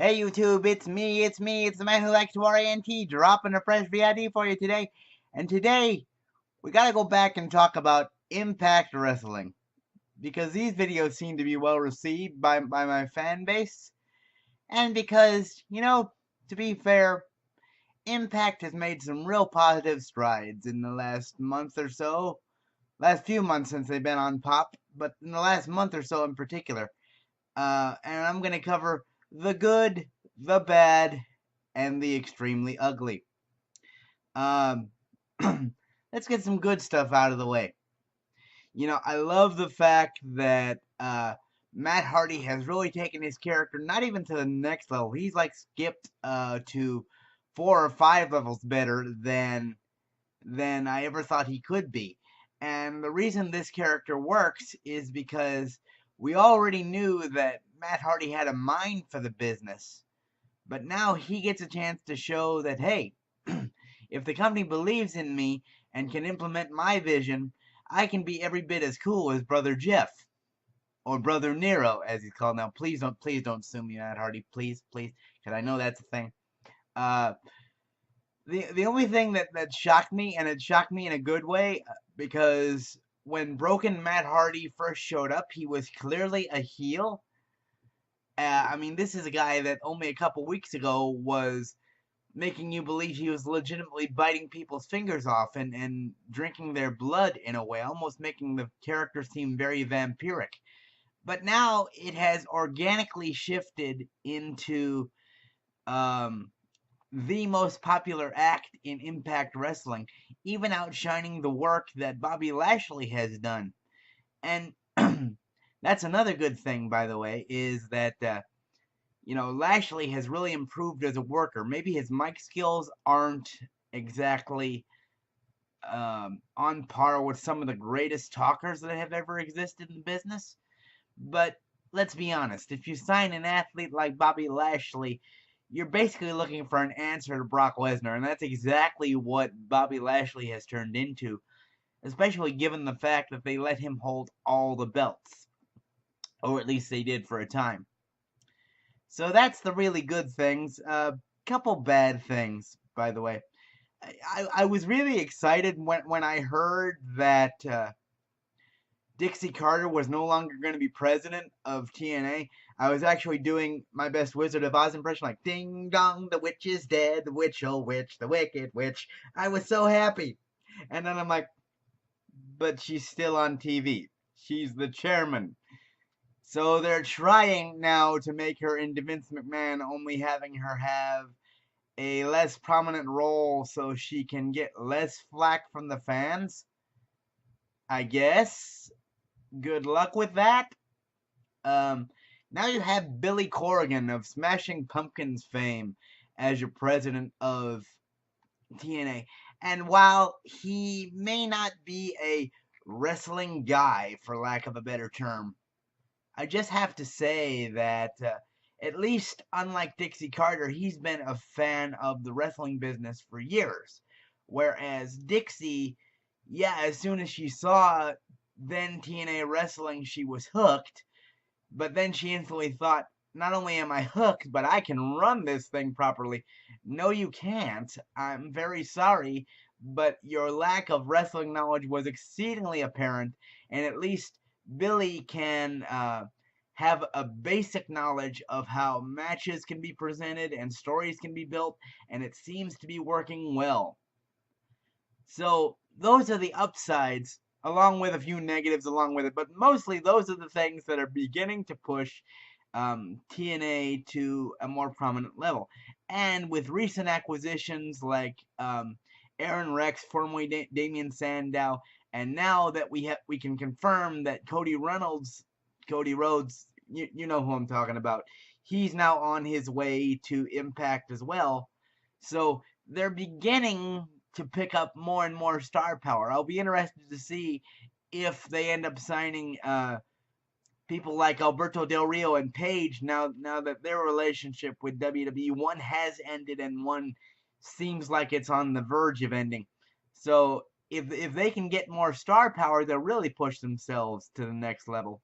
Hey YouTube, it's me, it's the man who likes to RANT, dropping a fresh VID for you today. And today, we gotta go back and talk about Impact Wrestling. Because these videos seem to be well received by my fan base. And because, to be fair, Impact has made some real positive strides in the last month or so. Last few months since they've been on Pop, but in the last month or so in particular. And I'm gonna cover the good, the bad, and the extremely ugly. Um, let's get some good stuff out of the way. I love the fact that Matt Hardy has really taken his character not even to the next level. He's like skipped to 4 or 5 levels better than I ever thought he could be. And the reason this character works is because we already knew that Matt Hardy had a mind for the business. But now he gets a chance to show that, hey, if the company believes in me and can implement my vision, I can be every bit as cool as Brother Jeff. Or Brother Nero, as he's called now. Please don't sue me, Matt Hardy. Please, because I know that's a thing. The only thing that shocked me, and it shocked me in a good way, because when Broken Matt Hardy first showed up, he was clearly a heel. This is a guy that only a couple weeks ago was making you believe he was legitimately biting people's fingers off and drinking their blood in a way, almost making the character seem very vampiric. But now it has organically shifted into the most popular act in Impact Wrestling, even outshining the work that Bobby Lashley has done. And that's another good thing, by the way, is that Lashley has really improved as a worker. Maybe his mic skills aren't exactly on par with some of the greatest talkers that have ever existed in the business. But let's be honest, if you sign an athlete like Bobby Lashley, you're basically looking for an answer to Brock Lesnar, and that's exactly what Bobby Lashley has turned into, especially given the fact that they let him hold all the belts. Or at least they did for a time. So that's the really good things. Couple bad things, by the way. I was really excited when I heard that Dixie Carter was no longer going to be president of TNA. I was actually doing my best Wizard of Oz impression, like "Ding dong, the witch is dead, the witch, oh witch, the wicked witch." I was so happy, and then I'm like, but she's still on TV. She's the chairman. So they're trying now to make her into Vince McMahon, only having her have a less prominent role so she can get less flack from the fans. I guess. Good luck with that. Now you have Billy Corrigan of Smashing Pumpkins fame as your president of TNA. And while he may not be a wrestling guy, for lack of a better term, I just have to say that at least unlike Dixie Carter, he's been a fan of the wrestling business for years. Whereas Dixie, yeah, as soon as she saw then TNA wrestling, she was hooked. But then she instantly thought, not only am I hooked, but I can run this thing properly. No, you can't. I'm very sorry, but your lack of wrestling knowledge was exceedingly apparent, and at least Billy can have a basic knowledge of how matches can be presented and stories can be built, and it seems to be working well. So those are the upsides, along with a few negatives along with it, but mostly those are the things that are beginning to push TNA to a more prominent level. And with recent acquisitions like Aaron Rex, formerly Damian Sandow, and now that we can confirm that Cody Rhodes, you know who I'm talking about, he's now on his way to Impact as well. So they're beginning to pick up more and more star power. I'll be interested to see if they end up signing people like Alberto Del Rio and Paige now that their relationship with WWE, one has ended and one seems like it's on the verge of ending. So if they can get more star power, they'll really push themselves to the next level.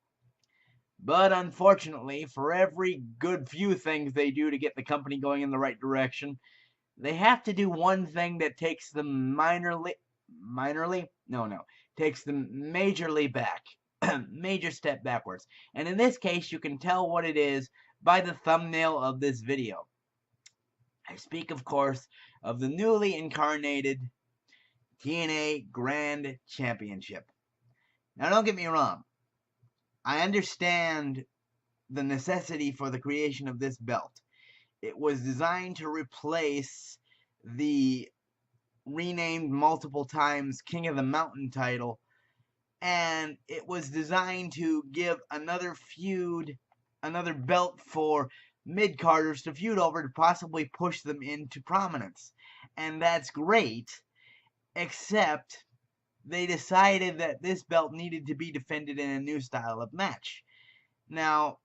But unfortunately, for every good few things they do to get the company going in the right direction, they have to do one thing that takes them takes them majorly back. Major step backwards. And in this case, you can tell what it is by the thumbnail of this video. I speak, of course, of the newly incarnated TNA Grand Championship. Now, don't get me wrong. I understand the necessity for the creation of this belt. It was designed to replace the renamed multiple times King of the Mountain title, and it was designed to give another feud, another belt for mid-carders to feud over to possibly push them into prominence. And that's great, except they decided that this belt needed to be defended in a new style of match. Now,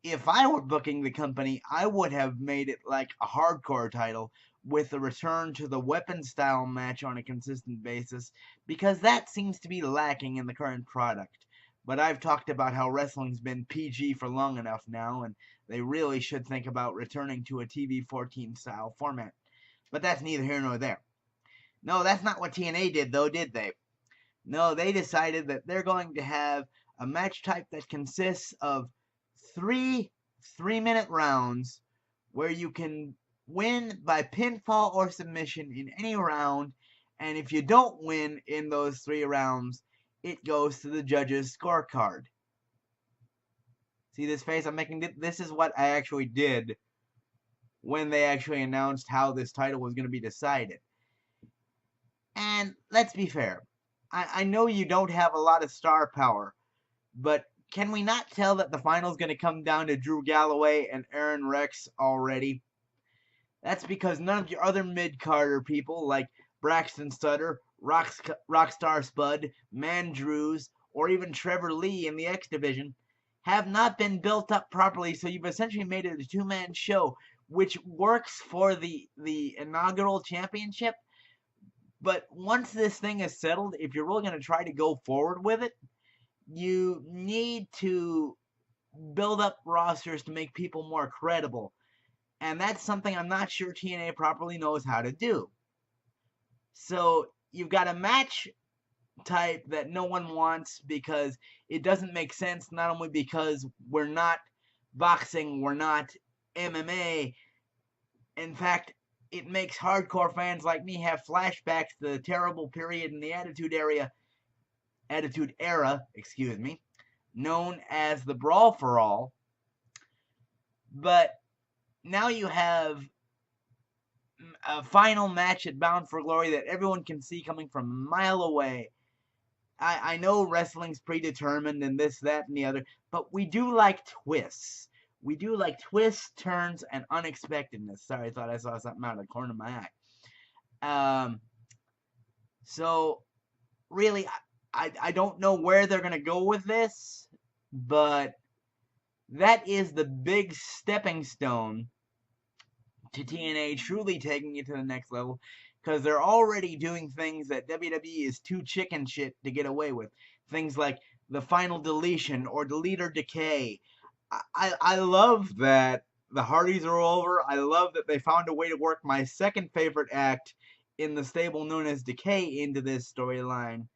if I were booking the company, I would have made it like a hardcore title with a return to the weapon style match on a consistent basis, because that seems to be lacking in the current product. But I've talked about how wrestling's been PG for long enough now, and they really should think about returning to a TV-14 style format. But that's neither here nor there. No, that's not what TNA did, though, did they? No, they decided that they're going to have a match type that consists of three-minute rounds where you can win by pinfall or submission in any round, and if you don't win in those 3 rounds, it goes to the judges' scorecard. See this face I'm making? This is what I actually did when they actually announced how this title was going to be decided. And let's be fair. I know you don't have a lot of star power, but can we not tell that the final is going to come down to Drew Galloway and Aaron Rex already? That's because none of your other mid-carder people like Braxton Sutter, Rockstar Spud, Mandrews, or even Trevor Lee in the X Division have not been built up properly, so you've essentially made it a two-man show, which works for the inaugural championship. But once this thing is settled, if you're really going to try to go forward with it, you need to build up rosters to make people more credible. And that's something I'm not sure TNA properly knows how to do. So you've got a match type that no one wants because it doesn't make sense, not only because we're not boxing, we're not MMA. In fact, it makes hardcore fans like me have flashbacks to the terrible period in the Attitude Era, known as the Brawl for All. But now you have a final match at Bound for Glory that everyone can see coming from a mile away. I know wrestling's predetermined and this, that, and the other, but we do like twists. We do like twists, turns, and unexpectedness. Sorry, I thought I saw something out of the corner of my eye. So, really, I don't know where they're going to go with this, but that is the big stepping stone to TNA truly taking it to the next level, because they're already doing things that WWE is too chicken shit to get away with. Things like the final deletion or delete or decay. I love that the Hardys are over. I love that they found a way to work my second favorite act in the stable known as Decay into this storyline.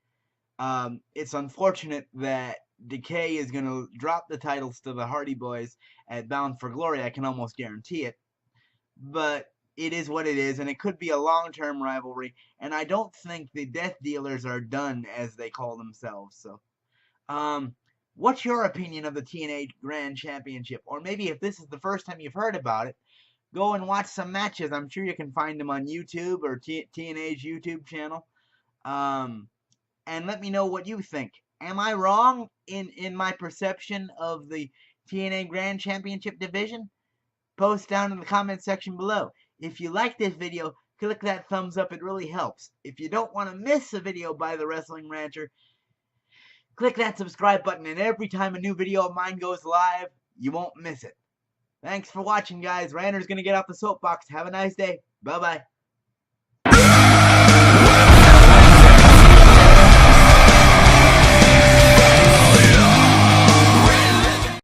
It's unfortunate that Decay is going to drop the titles to the Hardy Boys at Bound for Glory. I can almost guarantee it. But it is what it is, and it could be a long-term rivalry. And I don't think the Death Dealers are done, as they call themselves. So, what's your opinion of the TNA Grand Championship? Or maybe if this is the first time you've heard about it, go and watch some matches. I'm sure you can find them on YouTube or TNA's YouTube channel. And let me know what you think. Am I wrong in my perception of the TNA Grand Championship division? Post down in the comment section below. If you like this video, click that thumbs up. It really helps. If you don't want to miss a video by the Wrestling Rancher, click that subscribe button, and every time a new video of mine goes live, you won't miss it. Thanks for watching, guys. Ranter's going to get off the soapbox. Have a nice day. Bye-bye.